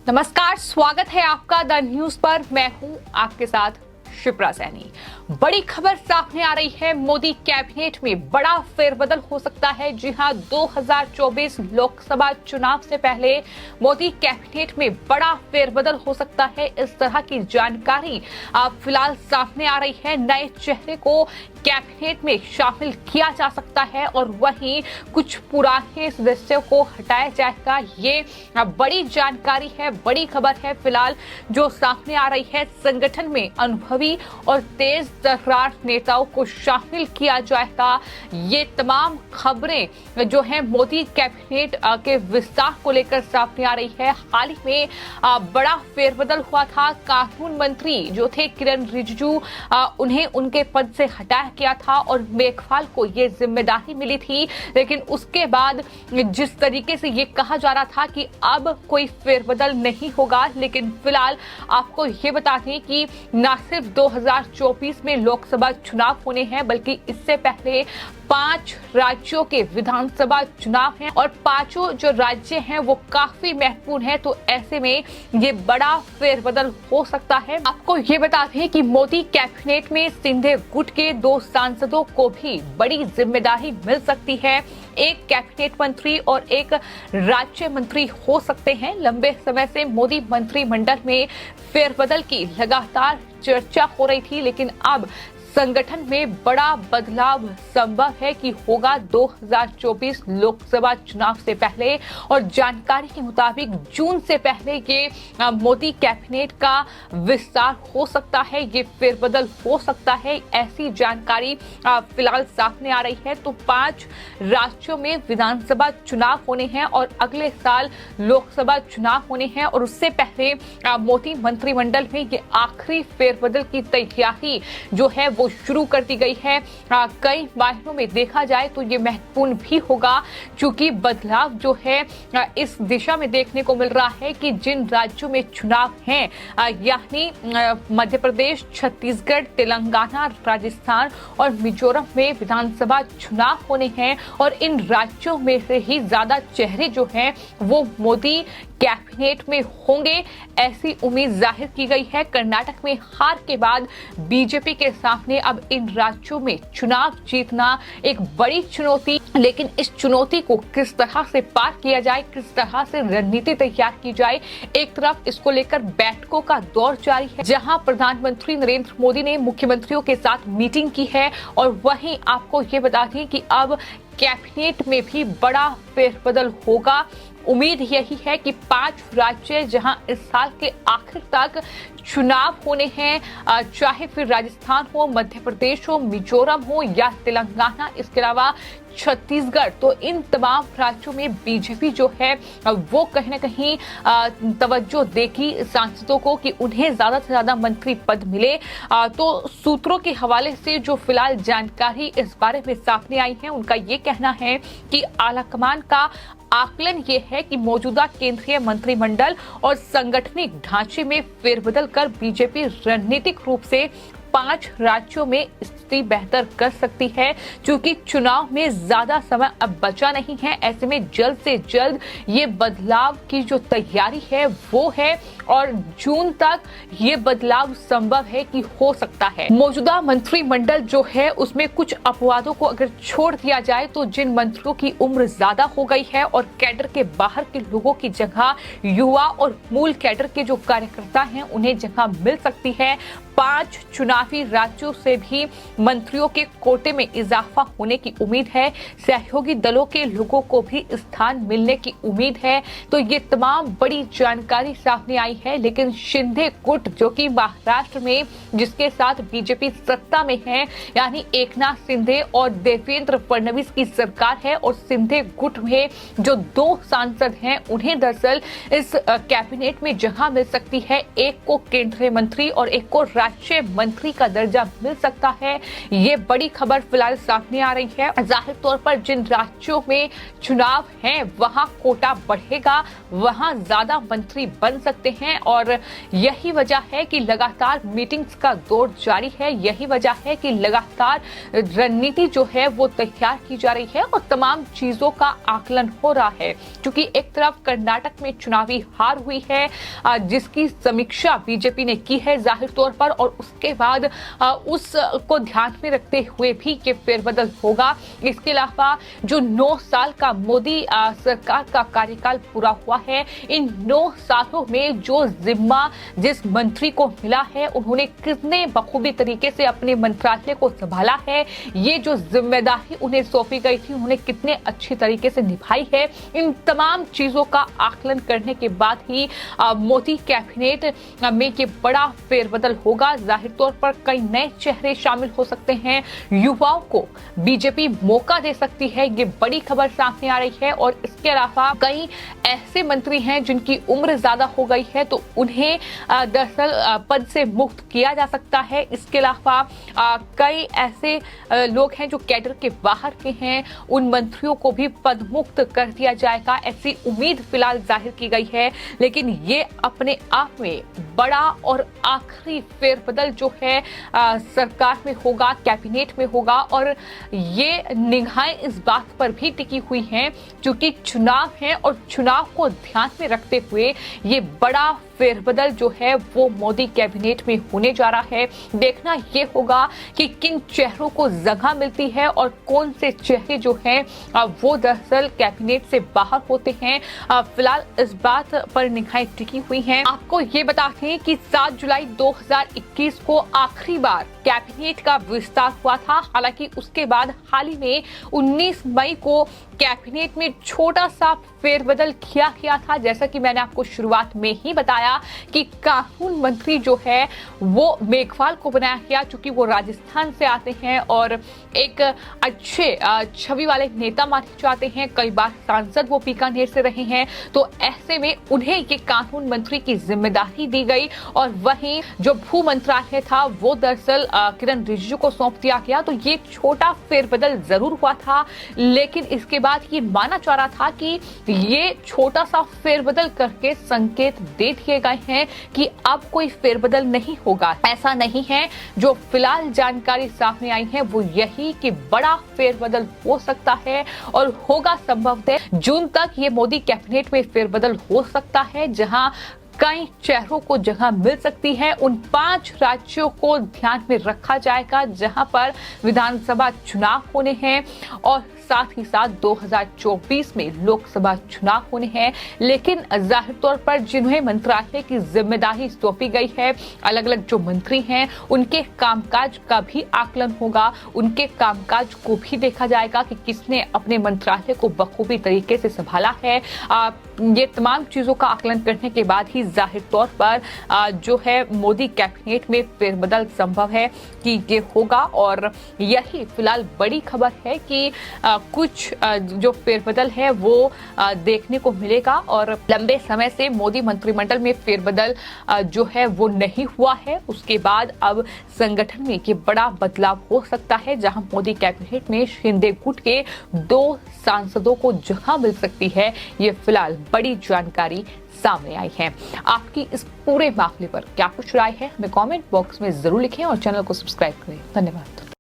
नमस्कार, स्वागत है आपका द न्यूज पर। मैं हूं आपके साथ शिप्रा सैनी। बड़ी खबर सामने आ रही है, मोदी कैबिनेट में बड़ा फेरबदल हो सकता है। जी हां, 2024 लोकसभा चुनाव से पहले मोदी कैबिनेट में बड़ा फेरबदल हो सकता है। इस तरह की जानकारी फिलहाल सामने आ रही है। नए चेहरे को कैबिनेट में शामिल किया जा सकता है और वहीं कुछ पुराने सदस्यों को हटाया जाएगा। ये बड़ी जानकारी है, बड़ी खबर है फिलहाल जो सामने आ रही है। संगठन में अनुभवी और तेज तर्रार नेताओं को शामिल किया जाएगा। ये तमाम खबरें जो है मोदी कैबिनेट के विस्तार को लेकर सामने आ रही है। हाल ही में बड़ा फेरबदल हुआ था। कानून मंत्री जो थे किरण रिजिजू, उन्हें उनके पद से हटाया गया था और मेघवाल को ये जिम्मेदारी मिली थी। लेकिन उसके बाद जिस तरीके से ये कहा जा रहा था कि अब कोई फेरबदल नहीं होगा, लेकिन फिलहाल आपको ये बता दें कि न सिर्फ 2024 में लोकसभा चुनाव होने हैं, बल्कि इससे पहले 5 राज्यों के विधानसभा चुनाव हैं और पांचों जो राज्य हैं वो काफी महत्वपूर्ण है। तो ऐसे में ये बड़ा फेरबदल हो सकता है। आपको ये बता दें कि मोदी कैबिनेट में सिंधे गुट के 2 सांसदों को भी बड़ी जिम्मेदारी मिल सकती है। एक कैबिनेट मंत्री और एक राज्य मंत्री हो सकते हैं। लंबे समय से मोदी मंत्रिमंडल में फेरबदल की लगातार चर्चा हो रही थी, लेकिन अब संगठन में बड़ा बदलाव संभव है कि होगा 2024 लोकसभा चुनाव से पहले। और जानकारी के मुताबिक जून से पहले ये मोदी कैबिनेट का विस्तार हो सकता है, ये फेरबदल हो सकता है। ऐसी जानकारी फिलहाल सामने आ रही है। तो 5 राज्यों में विधानसभा चुनाव होने हैं और अगले साल लोकसभा चुनाव होने हैं और उससे पहले मोदी मंत्रिमंडल में ये आखिरी फेरबदल की तैयारी जो है वो शुरू कर दी गई है। कई मायनों में देखा जाए तो ये महत्वपूर्ण भी होगा, क्योंकि बदलाव जो है इस दिशा में देखने को मिल रहा है कि जिन राज्यों में चुनाव हैं, यानी मध्य प्रदेश, छत्तीसगढ़, तेलंगाना, राजस्थान और मिजोरम में विधानसभा चुनाव होने हैं और इन राज्यों में से ही ज्यादा चेहरे जो हैं वो मोदी कैबिनेट में होंगे, ऐसी उम्मीद जाहिर की गई है। कर्नाटक में हार के बाद बीजेपी के सामने अब इन राज्यों में चुनाव जीतना एक बड़ी चुनौती, लेकिन इस चुनौती को किस तरह से पार किया जाए, किस तरह से रणनीति तैयार की जाए। एक तरफ इसको लेकर बैठकों का दौर जारी है, जहां प्रधानमंत्री नरेंद्र मोदी ने मुख्यमंत्रियों के साथ मीटिंग की है और वहीं आपको ये बता दें कि अब कैबिनेट में भी बड़ा फेरबदल होगा। उम्मीद यही है कि 5 राज्य जहां इस साल के आखिर तक चुनाव होने हैं, चाहे फिर राजस्थान हो, मध्य प्रदेश हो, मिजोरम हो या तेलंगाना, इसके अलावा छत्तीसगढ़, तो इन तमाम राज्यों में बीजेपी जो है वो कहीं ना कहीं तवज्जो देगी सांसदों को कि उन्हें ज्यादा से ज्यादा मंत्री पद मिले। तो सूत्रों के हवाले से जो फिलहाल जानकारी इस बारे में सामने आई है, उनका ये कहना है कि आलाकमान का आकलन ये है कि मौजूदा केंद्रीय मंत्रिमंडल और सांगठनिक ढांचे में फेरबदल कर बीजेपी रणनीतिक रूप से 5 राज्यों में स्थिति बेहतर कर सकती है, क्योंकि चुनाव में ज्यादा समय अब बचा नहीं है। ऐसे में जल्द से जल्द ये बदलाव की जो तैयारी है वो है और जून तक ये बदलाव संभव है कि हो सकता है। मौजूदा मंत्रिमंडल जो है उसमें कुछ अपवादों को अगर छोड़ दिया जाए तो जिन मंत्रियों की उम्र ज्यादा हो गई है और कैडर के बाहर के लोगों की जगह युवा और मूल कैडर के जो कार्यकर्ता हैं उन्हें जगह मिल सकती है। 5 चुनावी राज्यों से भी मंत्रियों के कोटे में इजाफा होने की उम्मीद है। सहयोगी दलों के लोगों को भी स्थान मिलने की उम्मीद है। तो ये तमाम बड़ी जानकारी सामने आई है, लेकिन शिंदे गुट जो कि महाराष्ट्र में जिसके साथ बीजेपी सत्ता में है, यानी एकनाथ शिंदे और देवेंद्र फडणवीस की सरकार है और शिंदे गुट में जो 2 सांसद हैं उन्हें दरअसल इस कैबिनेट में जगह मिल सकती है। एक को केंद्रीय मंत्री और एक को राज्य मंत्री का दर्जा मिल सकता है। ये बड़ी खबर फिलहाल सामने आ रही है। जाहिर तौर पर जिन राज्यों में चुनाव हैं वहां कोटा बढ़ेगा, वहां ज्यादा मंत्री बन सकते हैं और यही वजह है कि लगातार मीटिंग्स का दौर जारी है। यही वजह है कि लगातार रणनीति जो है वो तैयार की जा रही है और तमाम चीजों का आकलन हो रहा है, क्योंकि एक तरफ कर्नाटक में चुनावी हार हुई है जिसकी समीक्षा बीजेपी ने की है जाहिर तौर पर, और उसके बाद उसको ध्यान में रखते हुए भी ये फेरबदल होगा। इसके अलावा जो 9 साल का मोदी सरकार का कार्यकाल पूरा हुआ है, इन 9 सालों में जो जिम्मा जिस मंत्री को मिला है, उन्होंने कितने बखूबी तरीके से अपने मंत्रालय को संभाला है, ये जो जिम्मेदारी उन्हें सौंपी गई थी उन्होंने कितने अच्छी तरीके से निभाई है, इन तमाम चीजों का आकलन करने के बाद ही मोदी कैबिनेट में ये बड़ा फेरबदल होगा। जाहिर तौर पर कई नए चेहरे शामिल हो सकते हैं, युवाओं को बीजेपी मौका दे सकती है, ये बड़ी खबर सामने आ रही है। और इसके अलावा कई ऐसे मंत्री हैं जिनकी उम्र ज्यादा हो गई है, तो उन्हें दरअसल पद से मुक्त किया जा सकता है। इसके अलावा कई ऐसे लोग हैं जो कैडर के बाहर के हैं, उन मंत्रियों को भी पद मुक्त कर दिया जाएगा, ऐसी उम्मीद फिलहाल जाहिर की गई है। लेकिन ये अपने आप में बड़ा और आखिरी फेरबदल जो है सरकार में होगा, कैबिनेट में होगा, और ये निगाहें इस बात पर भी टिकी हुई हैं क्योंकि चुनाव है और चुनाव को ध्यान में रखते हुए ये बड़ा फेरबदल जो है वो मोदी कैबिनेट में होने जा रहा है। देखना ये होगा कि किन चेहरों को जगह मिलती है और कौन से चेहरे जो हैं वो दरअसल कैबिनेट से बाहर होते हैं। फिलहाल इस बात पर निगाहें टिकी हुई हैं। आपको ये बताते हैं कि 7 जुलाई 2021 को आखिरी बार कैबिनेट का विस्तार हुआ था। हालांकि उसके बाद हाल ही में 19 मई को कैबिनेट में छोटा सा फेरबदल किया गया था। जैसा कि मैंने आपको शुरुआत में ही बताया कि कानून मंत्री जो है वो मेघवाल को बनाया गया, चूंकि वो राजस्थान से आते हैं और एक अच्छे छवि वाले नेता माने जाते हैं, कई बार सांसद वो बीकानेर से रहे हैं, तो ऐसे में उन्हें ये कानून मंत्री की जिम्मेदारी दी गई। और वहीं जो भू मंत्रालय था वो दरअसल किरण रिजिजू को सौंप दिया गया। तो ये छोटा फेरबदल जरूर हुआ था, लेकिन इसके बाद ये माना जा रहा था कि ये छोटा सा फेरबदल करके संकेत दे दिए गए हैं कि अब कोई फेरबदल नहीं होगा। ऐसा नहीं है, जो फिलहाल जानकारी सामने आई है वो यही कि बड़ा फेरबदल हो सकता है और होगा संभवतः जून तक। ये मोदी कैबिनेट में फेरबदल हो सकता है, जहां कई चेहरों को जगह मिल सकती है। उन 5 राज्यों को ध्यान में रखा जाएगा जहां पर विधानसभा चुनाव होने हैं और साथ ही साथ 2024 में लोकसभा चुनाव होने हैं। लेकिन जाहिर तौर पर जिन्हें मंत्रालय की जिम्मेदारी सौंपी गई है, अलग अलग जो मंत्री हैं, उनके कामकाज का भी आकलन होगा, उनके कामकाज को भी देखा जाएगा कि किसने अपने मंत्रालय को बखूबी तरीके से संभाला है। ये तमाम चीजों का आकलन करने के बाद ही जाहिर तौर पर जो है मोदी कैबिनेट में फेरबदल संभव है कि ये होगा। और यही फिलहाल बड़ी खबर है कि कुछ जो फेरबदल है वो देखने को मिलेगा। और लंबे समय से मोदी मंत्रिमंडल में फेरबदल जो है वो नहीं हुआ है, उसके बाद अब संगठन में ये बड़ा बदलाव हो सकता है, जहां मोदी कैबिनेट में शिंदे गुट के 2 सांसदों को जगह मिल सकती है। ये फिलहाल बड़ी जानकारी सामने आई है। आपकी इस पूरे मामले पर क्या कुछ राय है, हमें कमेंट बॉक्स में जरूर लिखें और चैनल को सब्सक्राइब करें। धन्यवाद।